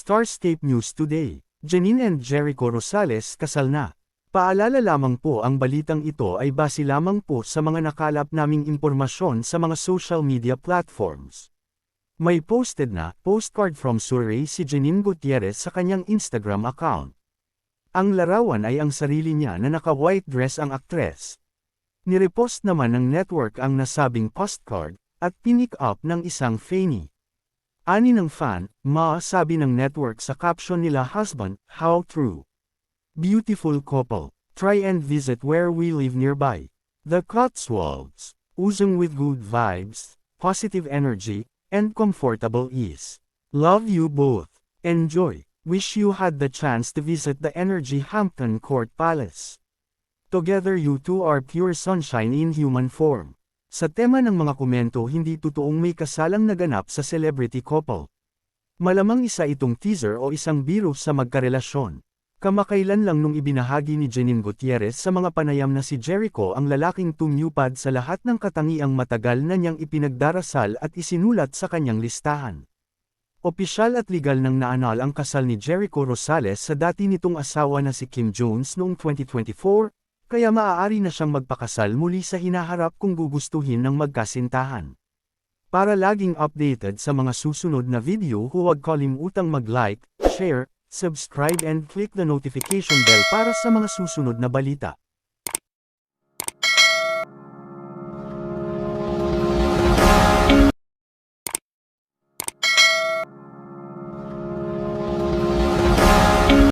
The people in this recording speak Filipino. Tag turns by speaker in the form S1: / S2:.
S1: Starscape News Today, Janine and Jericho Rosales kasal na. Paalala lamang po, ang balitang ito ay base lamang po sa mga nakalap naming impormasyon sa mga social media platforms. May posted na postcard from Surrey si Janine Gutierrez sa kanyang Instagram account. Ang larawan ay ang sarili niya na naka-white dress ang aktres. Nirepost naman ng network ang nasabing postcard, at pinick up ng isang fanny. Ani ng fan, sabi ng network sa caption nila, "Husband, how true. Beautiful couple. Try and visit where we live nearby. The Cotswolds. Oozing with good vibes, positive energy, and comfortable ease. Love you both. Enjoy. Wish you had the chance to visit the Energy Hampton Court Palace. Together you two are pure sunshine in human form." Sa tema ng mga komento, hindi totoong may kasalang naganap sa celebrity couple. Malamang isa itong teaser o isang biro sa magkarelasyon. Kamakailan lang nung ibinahagi ni Janine Gutierrez sa mga panayam na si Jericho ang lalaking tumupad sa lahat ng katangiang matagal na niyang ipinagdarasal at isinulat sa kanyang listahan. Opisyal at legal nang naanal ang kasal ni Jericho Rosales sa dati nitong asawa na si Kim Jones noong 2024, kaya maaari na siyang magpakasal muli sa hinaharap kung gugustuhin ng magkasintahan. Para laging updated sa mga susunod na video, huwag kalimutang mag-like, share, subscribe and click the notification bell para sa mga susunod na balita.